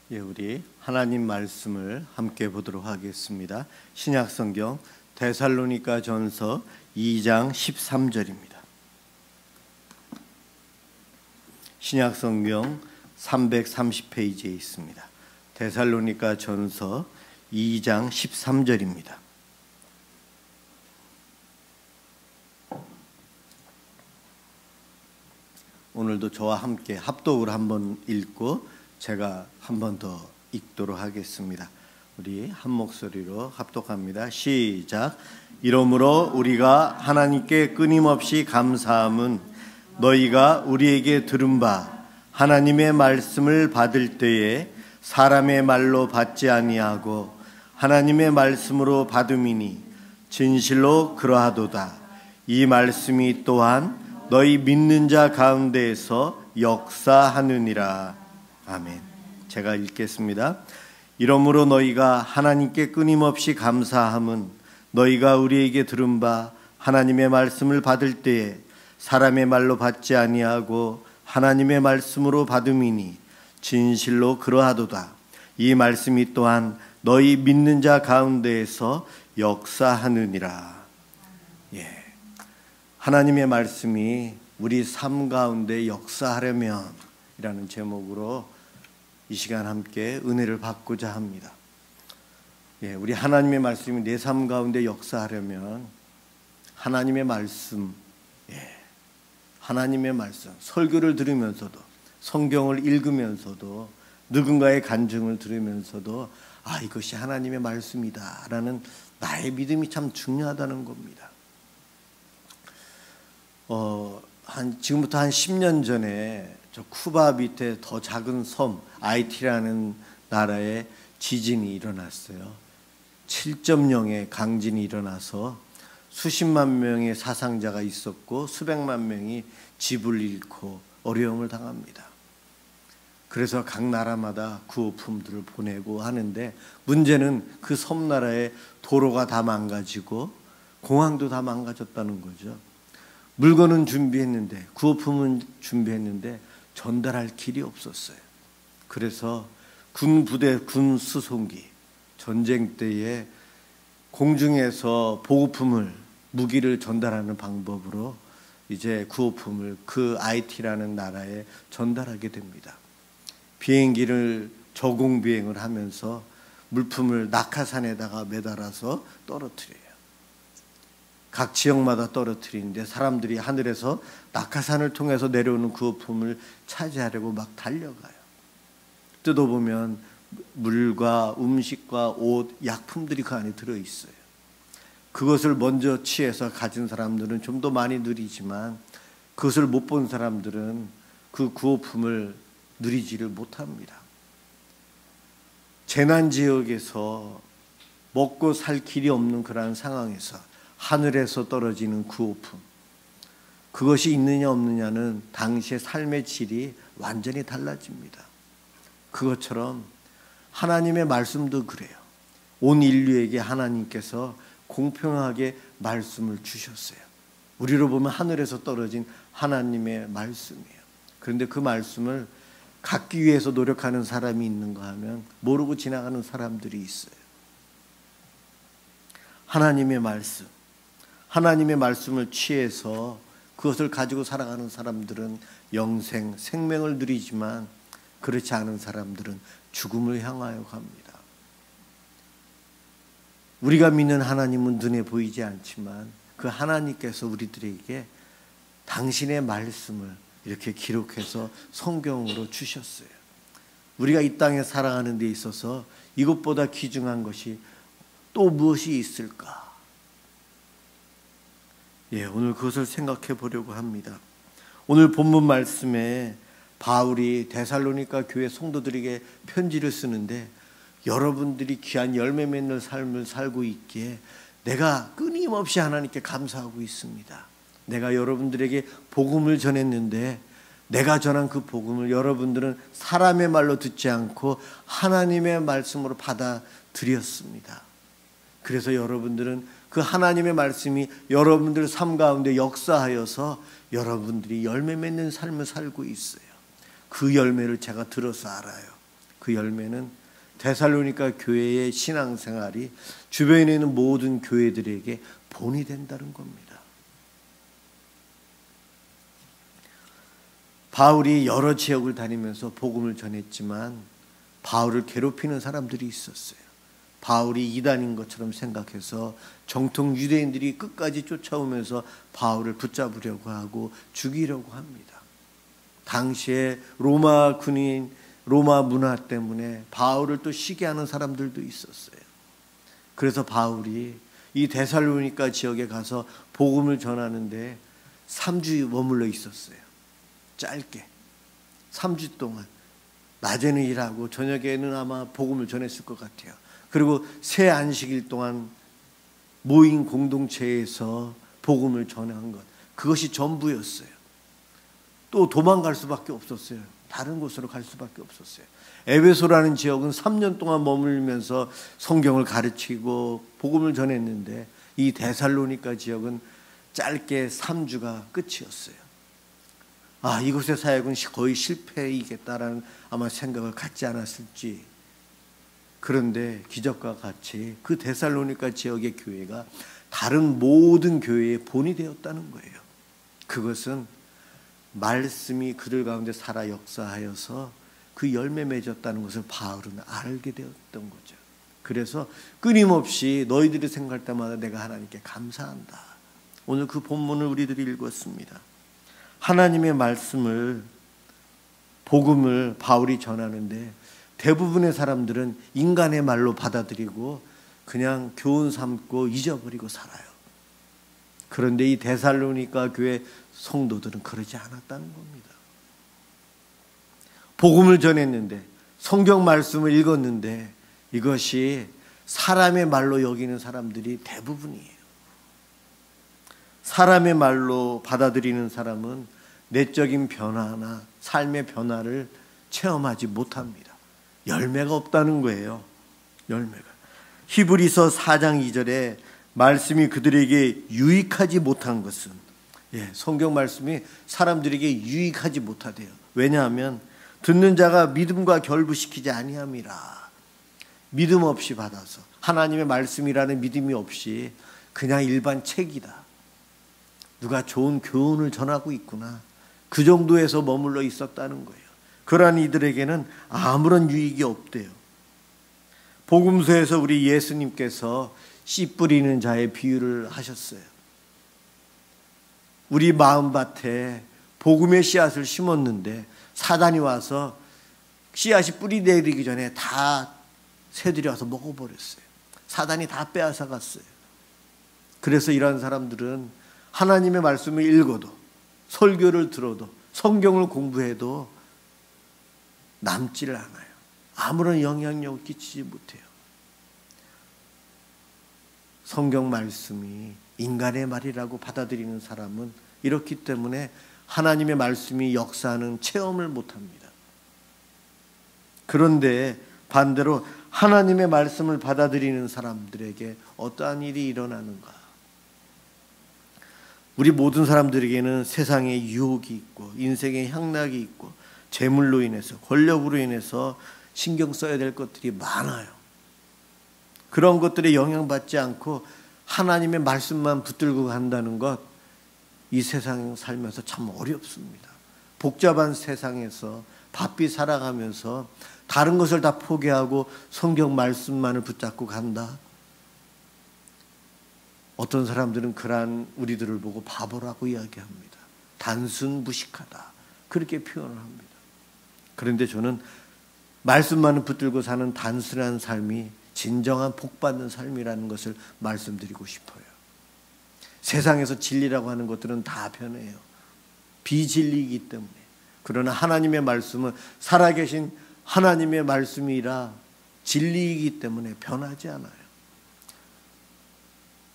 우리 하나님 말씀을 함께 보도록 하겠습니다. 신약성경 데살로니가 전서 2장 13절입니다. 신약성경 330페이지에 있습니다. 데살로니가 전서 2장 13절입니다. 오늘도 저와 함께 합독을 한번 읽고 제가 한 번 더 읽도록 하겠습니다. 우리 한 목소리로 합독합니다. 시작. 이러므로 우리가 하나님께 끊임없이 감사함은 너희가 우리에게 들은 바 하나님의 말씀을 받을 때에 사람의 말로 받지 아니하고 하나님의 말씀으로 받음이니 진실로 그러하도다. 이 말씀이 또한 너희 믿는 자 가운데에서 역사하느니라. 아멘. 제가 읽겠습니다. 이러므로 너희가 하나님께 끊임없이 감사함은 너희가 우리에게 들은 바 하나님의 말씀을 받을 때에 사람의 말로 받지 아니하고 하나님의 말씀으로 받음이니 진실로 그러하도다. 이 말씀이 또한 너희 믿는 자 가운데에서 역사하느니라. 하나님의 말씀이 우리 삶 가운데 역사하려면 이라는 제목으로 이 시간 함께 은혜를 받고자 합니다. 우리 하나님의 말씀이 내 삶 가운데 역사하려면 하나님의 말씀, 하나님의 말씀, 설교를 들으면서도 성경을 읽으면서도 누군가의 간증을 들으면서도 이것이 하나님의 말씀이다 라는 나의 믿음이 참 중요하다는 겁니다. 지금부터 한 10년 전에 저 쿠바 밑에 더 작은 섬 아이티라는 나라에 지진이 일어났어요. 7.0의 강진이 일어나서 수십만 명의 사상자가 있었고 수백만 명이 집을 잃고 어려움을 당합니다. 그래서 각 나라마다 구호품들을 보내고 하는데 문제는 그 섬나라의 도로가 다 망가지고 공항도 다 망가졌다는 거죠. 물건은 준비했는데 구호품은 준비했는데 전달할 길이 없었어요. 그래서 군 부대, 군 수송기, 전쟁 때에 공중에서 보급품을, 무기를 전달하는 방법으로 이제 구호품을 그 아이티라는 나라에 전달하게 됩니다. 비행기를 저공 비행을 하면서 물품을 낙하산에다가 매달아서 떨어뜨려요. 각 지역마다 떨어뜨리는데 사람들이 하늘에서 낙하산을 통해서 내려오는 구호품을 차지하려고 막 달려가요. 뜯어보면 물과 음식과 옷, 약품들이 그 안에 들어있어요. 그것을 먼저 취해서 가진 사람들은 좀 더 많이 누리지만 그것을 못 본 사람들은 그 구호품을 누리지를 못합니다. 재난지역에서 먹고 살 길이 없는 그러한 상황에서 하늘에서 떨어지는 구호품, 그것이 있느냐 없느냐는 당시의 삶의 질이 완전히 달라집니다. 그것처럼 하나님의 말씀도 그래요. 온 인류에게 하나님께서 공평하게 말씀을 주셨어요. 우리로 보면 하늘에서 떨어진 하나님의 말씀이에요. 그런데 그 말씀을 갖기 위해서 노력하는 사람이 있는가 하면 모르고 지나가는 사람들이 있어요. 하나님의 말씀, 하나님의 말씀을 취해서 그것을 가지고 살아가는 사람들은 영생, 생명을 누리지만 그렇지 않은 사람들은 죽음을 향하여 갑니다. 우리가 믿는 하나님은 눈에 보이지 않지만 그 하나님께서 우리들에게 당신의 말씀을 이렇게 기록해서 성경으로 주셨어요. 우리가 이 땅에 살아가는 데 있어서 이것보다 귀중한 것이 또 무엇이 있을까? 오늘 그것을 생각해 보려고 합니다. 오늘 본문 말씀에 바울이 데살로니가 교회 성도들에게 편지를 쓰는데 여러분들이 귀한 열매 맺는 삶을 살고 있기에 내가 끊임없이 하나님께 감사하고 있습니다. 내가 여러분들에게 복음을 전했는데 내가 전한 그 복음을 여러분들은 사람의 말로 듣지 않고 하나님의 말씀으로 받아들였습니다. 그래서 여러분들은 그 하나님의 말씀이 여러분들 삶 가운데 역사하여서 여러분들이 열매 맺는 삶을 살고 있어요. 그 열매를 제가 들어서 알아요. 그 열매는 데살로니가 교회의 신앙생활이 주변에 있는 모든 교회들에게 본이 된다는 겁니다. 바울이 여러 지역을 다니면서 복음을 전했지만 바울을 괴롭히는 사람들이 있었어요. 바울이 이단인 것처럼 생각해서 정통 유대인들이 끝까지 쫓아오면서 바울을 붙잡으려고 하고 죽이려고 합니다. 당시에 로마 군인, 로마 문화 때문에 바울을 또 시기하는 사람들도 있었어요. 그래서 바울이 이 데살로니가 지역에 가서 복음을 전하는데 3주 머물러 있었어요. 짧게 3주 동안 낮에는 일하고 저녁에는 아마 복음을 전했을 것 같아요. 그리고 새 안식일 동안 모인 공동체에서 복음을 전한 것, 그것이 전부였어요. 또 도망갈 수밖에 없었어요. 다른 곳으로 갈 수밖에 없었어요. 에베소라는 지역은 3년 동안 머물면서 성경을 가르치고 복음을 전했는데 이 데살로니가 지역은 짧게 3주가 끝이었어요. 이곳의 사역은 거의 실패이겠다라는 아마 생각을 갖지 않았을지. 그런데 기적과 같이 그 데살로니가 지역의 교회가 다른 모든 교회의 본이 되었다는 거예요. 그것은 말씀이 그들 가운데 살아 역사하여서 그 열매 맺었다는 것을 바울은 알게 되었던 거죠. 그래서 끊임없이 너희들이 생각할 때마다 내가 하나님께 감사한다. 오늘 그 본문을 우리들이 읽었습니다. 하나님의 말씀을, 복음을 바울이 전하는데 대부분의 사람들은 인간의 말로 받아들이고 그냥 교훈 삼고 잊어버리고 살아요. 그런데 이 데살로니가 교회 성도들은 그러지 않았다는 겁니다. 복음을 전했는데 성경 말씀을 읽었는데 이것이 사람의 말로 여기는 사람들이 대부분이에요. 사람의 말로 받아들이는 사람은 내적인 변화나 삶의 변화를 체험하지 못합니다. 열매가 없다는 거예요. 열매가. 히브리서 4장 2절에 말씀이 그들에게 유익하지 못한 것은, 성경 말씀이 사람들에게 유익하지 못하대요. 왜냐하면 듣는 자가 믿음과 결부시키지 아니함이라. 믿음 없이 받아서 하나님의 말씀이라는 믿음이 없이 그냥 일반 책이다. 누가 좋은 교훈을 전하고 있구나. 그 정도에서 머물러 있었다는 거예요. 그러한 이들에게는 아무런 유익이 없대요. 복음서에서 우리 예수님께서 씨 뿌리는 자의 비유를 하셨어요. 우리 마음밭에 복음의 씨앗을 심었는데 사단이 와서 씨앗이 뿌리 내리기 전에 다 새들이 와서 먹어버렸어요. 사단이 다 빼앗아 갔어요. 그래서 이런 사람들은 하나님의 말씀을 읽어도, 설교를 들어도, 성경을 공부해도 남지를 않아요. 아무런 영향력을 끼치지 못해요. 성경 말씀이 인간의 말이라고 받아들이는 사람은 이렇기 때문에 하나님의 말씀이 역사하는 체험을 못합니다. 그런데 반대로 하나님의 말씀을 받아들이는 사람들에게 어떠한 일이 일어나는가? 우리 모든 사람들에게는 세상에 유혹이 있고 인생의 향락이 있고 재물로 인해서, 권력으로 인해서 신경 써야 될 것들이 많아요. 그런 것들에 영향받지 않고 하나님의 말씀만 붙들고 간다는 것, 이 세상 살면서 참 어렵습니다. 복잡한 세상에서 바삐 살아가면서 다른 것을 다 포기하고 성경 말씀만을 붙잡고 간다. 어떤 사람들은 그러한 우리들을 보고 바보라고 이야기합니다. 단순 무식하다. 그렇게 표현을 합니다. 그런데 저는 말씀만을 붙들고 사는 단순한 삶이 진정한 복받는 삶이라는 것을 말씀드리고 싶어요. 세상에서 진리라고 하는 것들은 다 변해요. 비진리이기 때문에. 그러나 하나님의 말씀은 살아계신 하나님의 말씀이라 진리이기 때문에 변하지 않아요.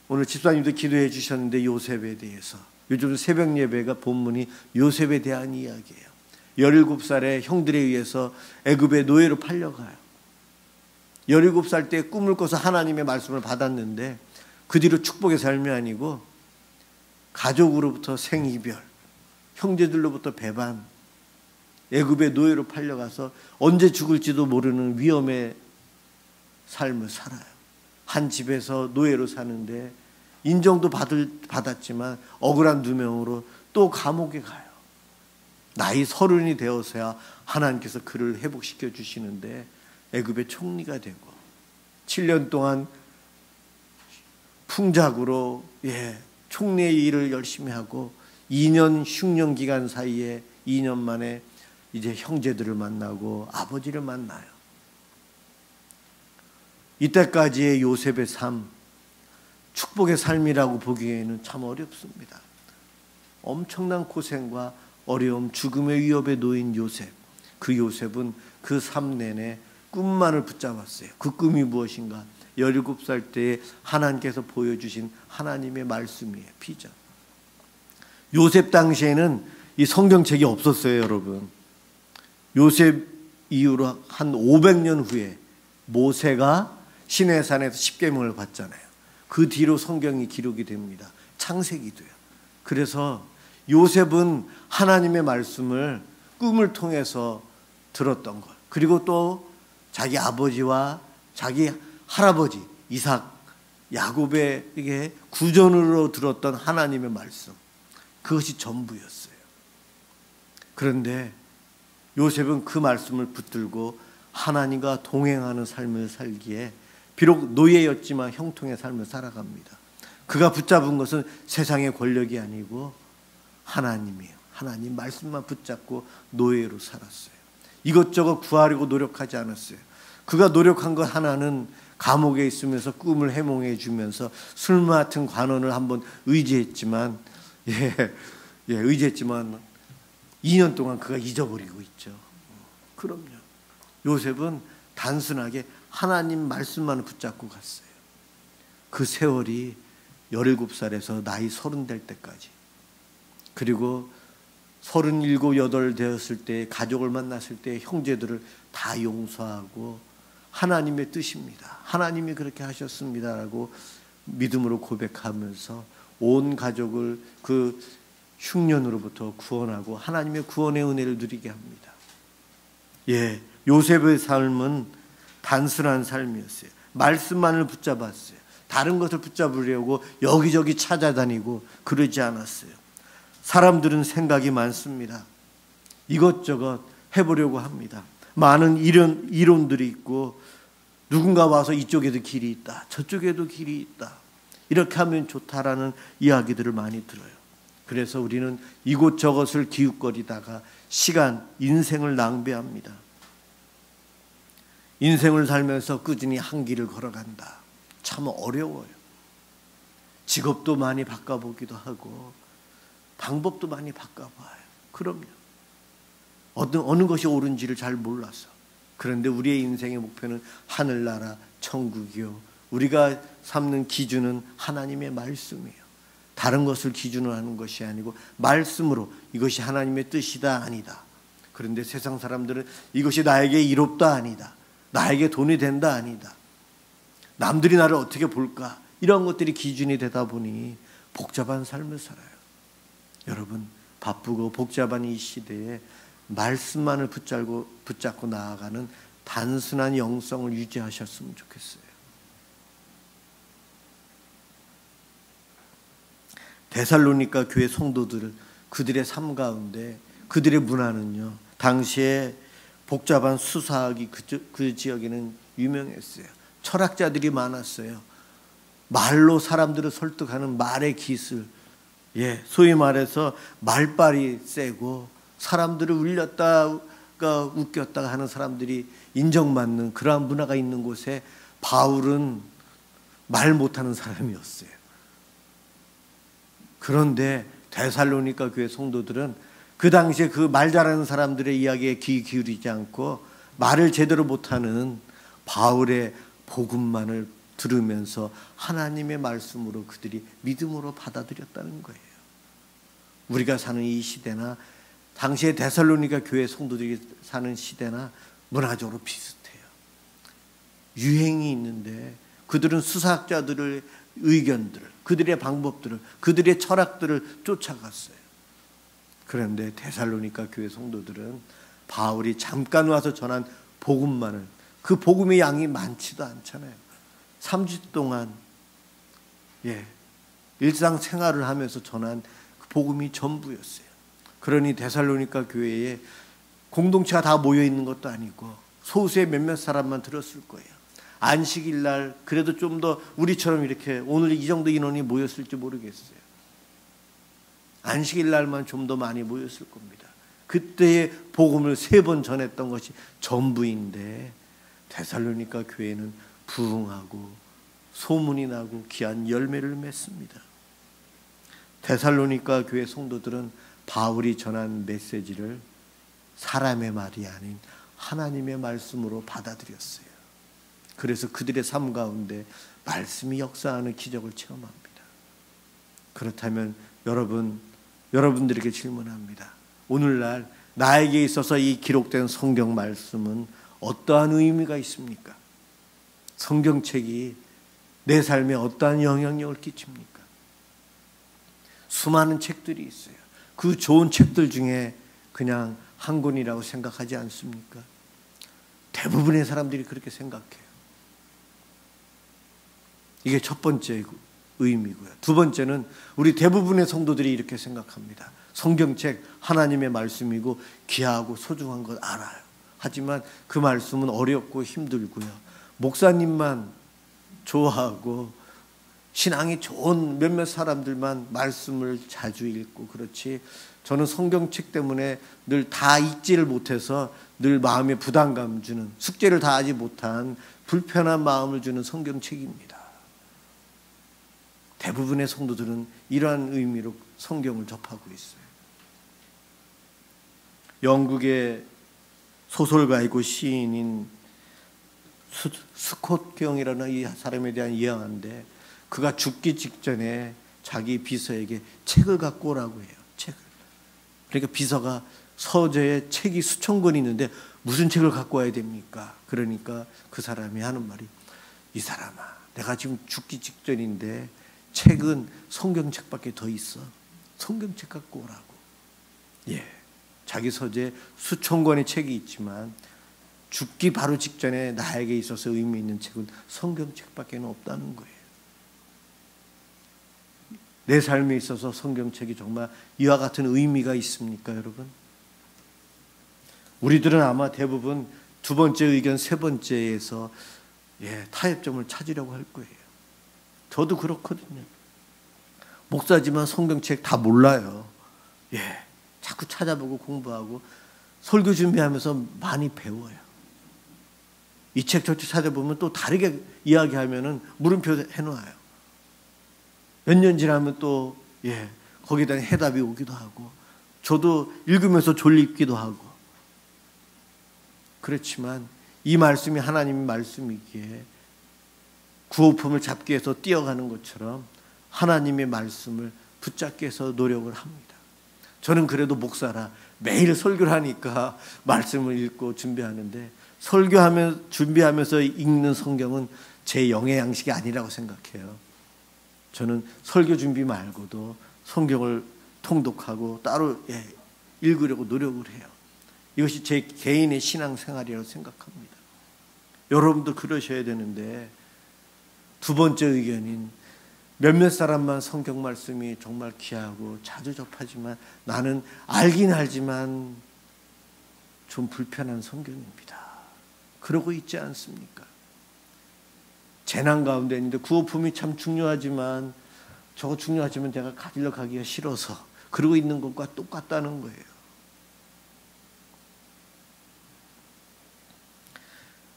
오늘 집사님도 기도해 주셨는데 요셉에 대해서, 요즘 새벽 예배가 본문이 요셉에 대한 이야기예요. 17살의 형들에 의해서 애굽의 노예로 팔려가요. 17살 때 꿈을 꿔서 하나님의 말씀을 받았는데 그 뒤로 축복의 삶이 아니고 가족으로부터 생이별, 형제들로부터 배반, 애굽의 노예로 팔려가서 언제 죽을지도 모르는 위험의 삶을 살아요. 한 집에서 노예로 사는데 인정도 받았지만 억울한 누명으로 또 감옥에 가요. 나이 30이 되어서야 하나님께서 그를 회복시켜 주시는데 애굽의 총리가 되고 7년 동안 풍작으로 총리의 일을 열심히 하고 2년 흉년 기간 사이에 2년 만에 이제 형제들을 만나고 아버지를 만나요. 이때까지의 요셉의 삶, 축복의 삶이라고 보기에는 참 어렵습니다. 엄청난 고생과 어려움, 죽음의 위협에 놓인 요셉. 그 요셉은 그 삶 내내 꿈만을 붙잡았어요. 그 꿈이 무엇인가? 17살 때에 하나님께서 보여주신 하나님의 말씀이에요. 비전. 요셉 당시에는 이 성경책이 없었어요, 여러분. 요셉 이후로 한 500년 후에 모세가 시내산에서 십계명을 받잖아요. 그 뒤로 성경이 기록이 됩니다. 창세기도요. 그래서 요셉은 하나님의 말씀을 꿈을 통해서 들었던 것, 그리고 또 자기 아버지와 자기 할아버지 이삭, 야곱에게 구전으로 들었던 하나님의 말씀, 그것이 전부였어요. 그런데 요셉은 그 말씀을 붙들고 하나님과 동행하는 삶을 살기에 비록 노예였지만 형통의 삶을 살아갑니다. 그가 붙잡은 것은 세상의 권력이 아니고 하나님이에요. 하나님 말씀만 붙잡고 노예로 살았어요. 이것저것 구하려고 노력하지 않았어요. 그가 노력한 것 하나는 감옥에 있으면서 꿈을 해몽해 주면서 술 맡은 관원을 한번 의지했지만 의지했지만 2년 동안 그가 잊어버리고 있죠. 그럼요. 요셉은 단순하게 하나님 말씀만 붙잡고 갔어요. 그 세월이 17살에서 나이 30 될 때까지, 그리고 37, 8 되었을 때 가족을 만났을 때 형제들을 다 용서하고 하나님의 뜻입니다. 하나님이 그렇게 하셨습니다라고 믿음으로 고백하면서 온 가족을 그 흉년으로부터 구원하고 하나님의 구원의 은혜를 누리게 합니다. 요셉의 삶은 단순한 삶이었어요. 말씀만을 붙잡았어요. 다른 것을 붙잡으려고 여기저기 찾아다니고 그러지 않았어요. 사람들은 생각이 많습니다. 이것저것 해보려고 합니다. 많은 이론들이 있고 누군가 와서 이쪽에도 길이 있다, 저쪽에도 길이 있다, 이렇게 하면 좋다라는 이야기들을 많이 들어요. 그래서 우리는 이곳저곳을 기웃거리다가 시간, 인생을 낭비합니다. 인생을 살면서 꾸준히 한 길을 걸어간다. 참 어려워요. 직업도 많이 바꿔보기도 하고 방법도 많이 바꿔봐요. 그럼요. 어느 것이 옳은지를 잘 몰라서. 그런데 우리의 인생의 목표는 하늘나라, 천국이요. 우리가 삼는 기준은 하나님의 말씀이에요. 다른 것을 기준으로 하는 것이 아니고 말씀으로 이것이 하나님의 뜻이다, 아니다. 그런데 세상 사람들은 이것이 나에게 이롭다, 아니다. 나에게 돈이 된다, 아니다. 남들이 나를 어떻게 볼까? 이런 것들이 기준이 되다 보니 복잡한 삶을 살아요. 여러분, 바쁘고 복잡한 이 시대에 말씀만을 붙잡고 나아가는 단순한 영성을 유지하셨으면 좋겠어요. 데살로니가 교회 성도들, 그들의 삶 가운데 그들의 문화는요, 당시에 복잡한 수사학이 그 지역에는 유명했어요. 철학자들이 많았어요. 말로 사람들을 설득하는 말의 기술, 소위 말해서 말빨이 세고 사람들을 울렸다가 웃겼다가 하는 사람들이 인정받는 그러한 문화가 있는 곳에 바울은 말 못하는 사람이었어요. 그런데 데살로니가 교회 성도들은 그 당시에 그 말 잘하는 사람들의 이야기에 귀 기울이지 않고 말을 제대로 못하는 바울의 복음만을 들으면서 하나님의 말씀으로 그들이 믿음으로 받아들였다는 거예요. 우리가 사는 이 시대나 당시에 데살로니가 교회 성도들이 사는 시대나 문화적으로 비슷해요. 유행이 있는데 그들은 수사학자들의 의견들을, 그들의 방법들을, 그들의 철학들을 쫓아갔어요. 그런데 데살로니가 교회 성도들은 바울이 잠깐 와서 전한 복음만을, 그 복음의 양이 많지도 않잖아요. 3주 동안 일상생활을 하면서 전한 그 복음이 전부였어요. 그러니 데살로니가 교회에 공동체가 다 모여 있는 것도 아니고 소수의 몇몇 사람만 들었을 거예요. 안식일 날 그래도 좀 더 우리처럼 이렇게 오늘 이 정도 인원이 모였을지 모르겠어요. 안식일 날만 좀 더 많이 모였을 겁니다. 그때의 복음을 3번 전했던 것이 전부인데 데살로니가 교회는 부흥하고 소문이 나고 귀한 열매를 맺습니다. 데살로니가 교회 성도들은 바울이 전한 메시지를 사람의 말이 아닌 하나님의 말씀으로 받아들였어요. 그래서 그들의 삶 가운데 말씀이 역사하는 기적을 체험합니다. 그렇다면 여러분들에게 질문합니다. 오늘날 나에게 있어서 이 기록된 성경 말씀은 어떠한 의미가 있습니까? 성경책이 내 삶에 어떠한 영향력을 끼칩니까? 수많은 책들이 있어요. 그 좋은 책들 중에 그냥 한 권이라고 생각하지 않습니까? 대부분의 사람들이 그렇게 생각해요. 이게 첫 번째 의미고요. 두 번째는 우리 대부분의 성도들이 이렇게 생각합니다. 성경책 하나님의 말씀이고 귀하고 소중한 걸 알아요. 하지만 그 말씀은 어렵고 힘들고요. 목사님만 좋아하고 신앙이 좋은 몇몇 사람들만 말씀을 자주 읽고 그렇지, 저는 성경책 때문에 늘 다 읽지를 못해서 늘 마음에 부담감 주는, 숙제를 다 하지 못한 불편한 마음을 주는 성경책입니다. 대부분의 성도들은 이러한 의미로 성경을 접하고 있어요. 영국의 소설가이고 시인인 스콧 경이라는 이 사람에 대한 이야기인데, 그가 죽기 직전에 자기 비서에게 책을 갖고 오라고 해요. 책을. 그러니까 비서가 서재에 책이 수천 권이 있는데 무슨 책을 갖고 와야 됩니까? 그러니까 그 사람이 하는 말이, 이 사람아, 내가 지금 죽기 직전인데 책은 성경책밖에 더 있어. 성경책 갖고 오라고. 자기 서재에 수천 권의 책이 있지만 죽기 바로 직전에 나에게 있어서 의미 있는 책은 성경책밖에 없다는 거예요. 내 삶에 있어서 성경책이 정말 이와 같은 의미가 있습니까, 여러분? 우리들은 아마 대부분 두 번째 의견, 세 번째에서 타협점을 찾으려고 할 거예요. 저도 그렇거든요. 목사지만 성경책 다 몰라요. 자꾸 찾아보고 공부하고 설교 준비하면서 많이 배워요. 이 책 저 책 찾아보면 또 다르게 이야기하면은 물음표 해놓아요. 몇 년 지나면 또 거기에 대한 해답이 오기도 하고, 저도 읽으면서 졸립기도 하고. 그렇지만 이 말씀이 하나님의 말씀이기에 구호품을 잡기 위해서 뛰어가는 것처럼 하나님의 말씀을 붙잡기 위해서 노력을 합니다. 저는 그래도 목사라 매일 설교를 하니까 말씀을 읽고 준비하는데, 준비하면서 읽는 성경은 제 영의 양식이 아니라고 생각해요. 저는 설교 준비 말고도 성경을 통독하고 따로 읽으려고 노력을 해요. 이것이 제 개인의 신앙생활이라고 생각합니다. 여러분도 그러셔야 되는데, 두 번째 의견인 몇몇 사람만 성경 말씀이 정말 귀하고 자주 접하지만 나는 알긴 알지만 좀 불편한 성경입니다. 그러고 있지 않습니까? 재난 가운데 있는데 구호품이 참 중요하지만 저거 중요하지만 내가 가지러 가기가 싫어서 그러고 있는 것과 똑같다는 거예요.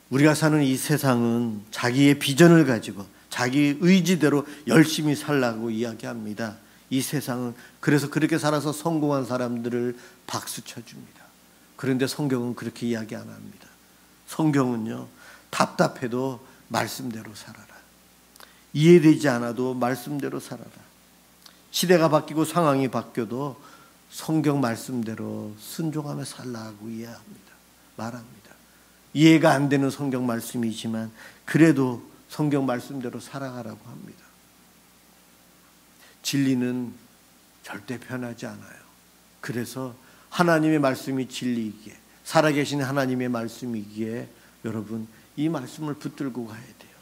우리가 사는 이 세상은 자기의 비전을 가지고 자기 의지대로 열심히 살라고 이야기합니다. 이 세상은 그래서 그렇게 살아서 성공한 사람들을 박수 쳐줍니다. 그런데 성경은 그렇게 이야기 안 합니다. 성경은요, 답답해도 말씀대로 살아라. 이해되지 않아도 말씀대로 살아라. 시대가 바뀌고 상황이 바뀌어도 성경 말씀대로 순종하며 살라고 말합니다. 이해가 안 되는 성경 말씀이지만 그래도 성경 말씀대로 살아가라고 합니다. 진리는 절대 변하지 않아요. 그래서 하나님의 말씀이 진리이기에 살아계신 하나님의 말씀이기에 여러분 이 말씀을 붙들고 가야 돼요.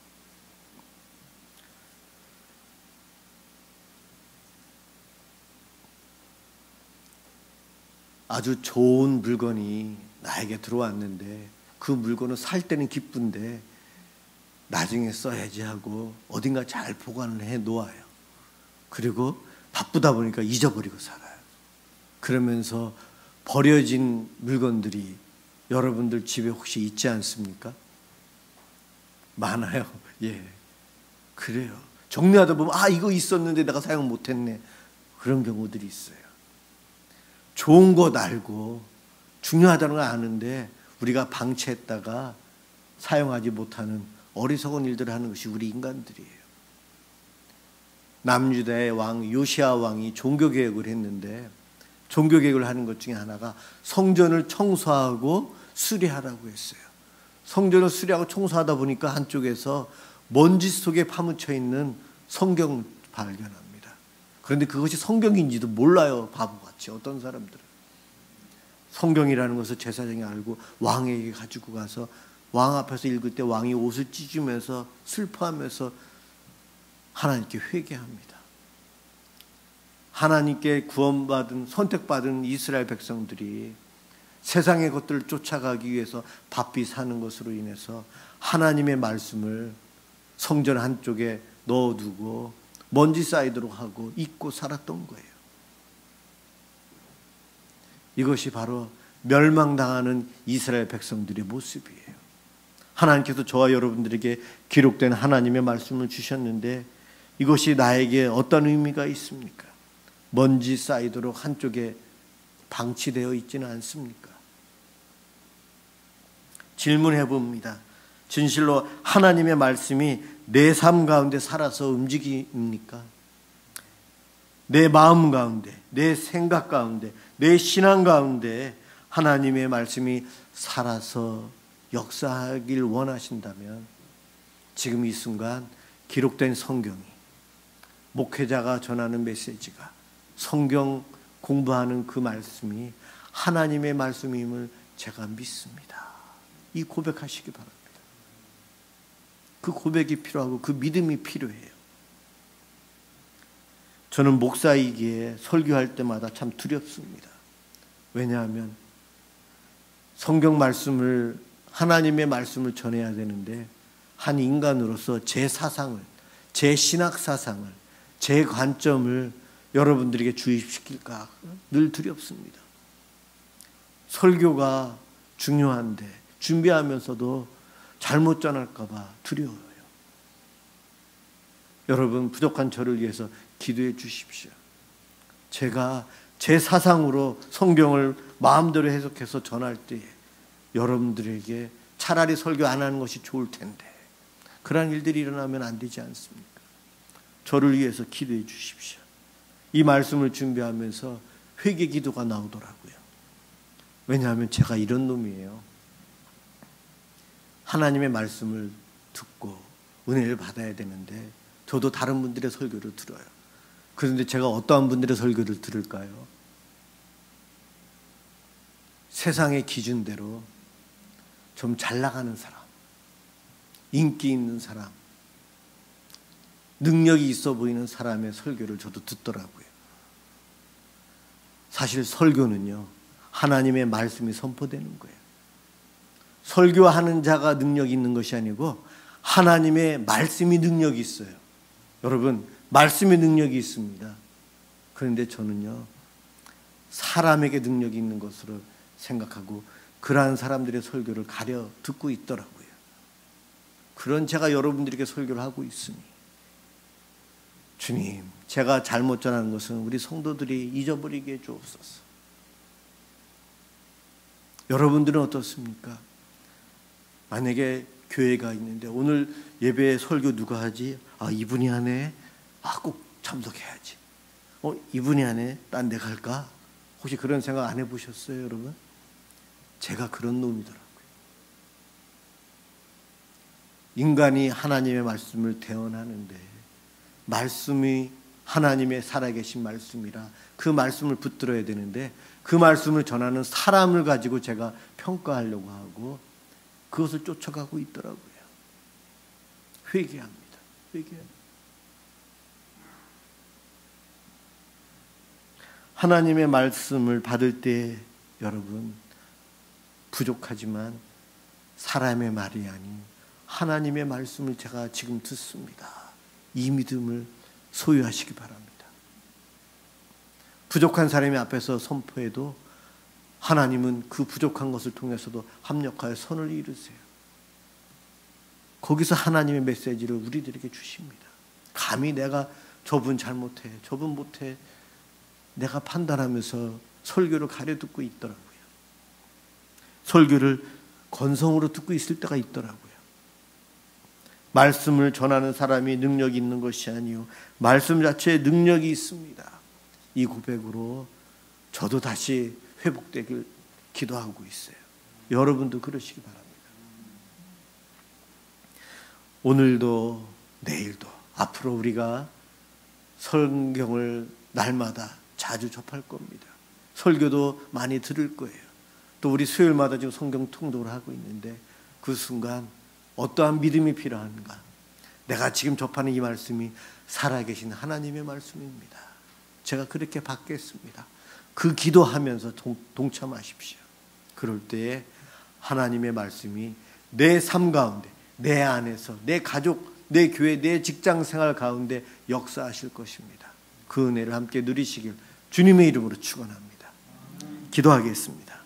아주 좋은 물건이 나에게 들어왔는데 그 물건을 살 때는 기쁜데 나중에 써야지 하고 어딘가 잘 보관을 해 놓아요. 그리고 바쁘다 보니까 잊어버리고 살아요. 그러면서 버려진 물건들이 여러분들 집에 혹시 있지 않습니까? 많아요. 예, 그래요. 정리하다 보면 이거 있었는데 내가 사용 못했네. 그런 경우들이 있어요. 좋은 것 알고 중요하다는 걸 아는데 우리가 방치했다가 사용하지 못하는 어리석은 일들을 하는 것이 우리 인간들이에요. 남유다의 왕 요시야 왕이 종교개혁을 했는데 종교개혁을 하는 것 중에 하나가 성전을 청소하고 수리하라고 했어요. 성전을 수리하고 청소하다 보니까 한쪽에서 먼지 속에 파묻혀 있는 성경을 발견합니다. 그런데 그것이 성경인지도 몰라요. 바보같이 어떤 사람들은. 성경이라는 것을 제사장이 알고 왕에게 가지고 가서 왕 앞에서 읽을 때 왕이 옷을 찢으면서 슬퍼하면서 하나님께 회개합니다. 하나님께 구원받은 선택받은 이스라엘 백성들이 세상의 것들을 쫓아가기 위해서 바삐 사는 것으로 인해서 하나님의 말씀을 성전 한쪽에 넣어두고 먼지 쌓이도록 하고 잊고 살았던 거예요. 이것이 바로 멸망당하는 이스라엘 백성들의 모습이에요. 하나님께서 저와 여러분들에게 기록된 하나님의 말씀을 주셨는데 이것이 나에게 어떤 의미가 있습니까? 먼지 쌓이도록 한쪽에 방치되어 있지는 않습니까? 질문해 봅니다. 진실로 하나님의 말씀이 내 삶 가운데 살아서 움직입니까? 내 마음 가운데, 내 생각 가운데, 내 신앙 가운데 하나님의 말씀이 살아서 역사하길 원하신다면 지금 이 순간 기록된 성경이, 목회자가 전하는 메시지가, 성경 공부하는 그 말씀이 하나님의 말씀임을 제가 믿습니다. 이 고백하시기 바랍니다. 그 고백이 필요하고 그 믿음이 필요해요. 저는 목사이기에 설교할 때마다 참 두렵습니다. 왜냐하면 성경 말씀을, 하나님의 말씀을 전해야 되는데 한 인간으로서 제 사상을, 제 신학 사상을, 제 관점을 여러분들에게 주입시킬까 늘 두렵습니다. 설교가 중요한데 준비하면서도 잘못 전할까 봐 두려워요. 여러분 부족한 저를 위해서 기도해 주십시오. 제가 제 사상으로 성경을 마음대로 해석해서 전할 때 여러분들에게 차라리 설교 안 하는 것이 좋을 텐데 그런 일들이 일어나면 안 되지 않습니까? 저를 위해서 기도해 주십시오. 이 말씀을 준비하면서 회개 기도가 나오더라고요. 왜냐하면 제가 이런 놈이에요. 하나님의 말씀을 듣고 은혜를 받아야 되는데 저도 다른 분들의 설교를 들어요. 그런데 제가 어떠한 분들의 설교를 들을까요? 세상의 기준대로 좀 잘 나가는 사람, 인기 있는 사람, 능력이 있어 보이는 사람의 설교를 저도 듣더라고요. 사실 설교는요, 하나님의 말씀이 선포되는 거예요. 설교하는 자가 능력이 있는 것이 아니고 하나님의 말씀이 능력이 있어요. 여러분, 말씀의 능력이 있습니다. 그런데 저는요, 사람에게 능력이 있는 것으로 생각하고 그러한 사람들의 설교를 가려 듣고 있더라고요. 그런 제가 여러분들에게 설교를 하고 있으니 주님, 제가 잘못 전하는 것은 우리 성도들이 잊어버리게 해주옵소서. 여러분들은 어떻습니까? 만약에 교회가 있는데 오늘 예배 설교 누가 하지? 이분이 하네. 꼭 참석해야지. 이분이 하네. 딴 데 갈까? 혹시 그런 생각 안 해보셨어요, 여러분? 제가 그런 놈이더라고요. 인간이 하나님의 말씀을 대언하는데 말씀이 하나님의 살아계신 말씀이라 그 말씀을 붙들어야 되는데 그 말씀을 전하는 사람을 가지고 제가 평가하려고 하고 그것을 쫓아가고 있더라고요. 회개합니다. 회개합니다. 하나님의 말씀을 받을 때 여러분 부족하지만 사람의 말이 아닌 하나님의 말씀을 제가 지금 듣습니다. 이 믿음을 소유하시기 바랍니다. 부족한 사람의 앞에서 선포해도 하나님은 그 부족한 것을 통해서도 합력하여 선을 이루세요. 거기서 하나님의 메시지를 우리들에게 주십니다. 감히 내가 저분 잘못해, 저분 못해 내가 판단하면서 설교를 가려듣고 있더라고요. 설교를 건성으로 듣고 있을 때가 있더라고요. 말씀을 전하는 사람이 능력이 있는 것이 아니요 말씀 자체에 능력이 있습니다. 이 고백으로 저도 다시 회복되길 기도하고 있어요. 여러분도 그러시기 바랍니다. 오늘도 내일도 앞으로 우리가 성경을 날마다 자주 접할 겁니다. 설교도 많이 들을 거예요. 또 우리 수요일마다 지금 성경 통독을 하고 있는데 그 순간 어떠한 믿음이 필요한가? 내가 지금 접하는 이 말씀이 살아계신 하나님의 말씀입니다. 제가 그렇게 받겠습니다. 그 기도하면서 동참하십시오. 그럴 때에 하나님의 말씀이 내 삶 가운데, 내 안에서, 내 가족, 내 교회, 내 직장 생활 가운데 역사하실 것입니다. 그 은혜를 함께 누리시길 주님의 이름으로 축원합니다. 기도하겠습니다.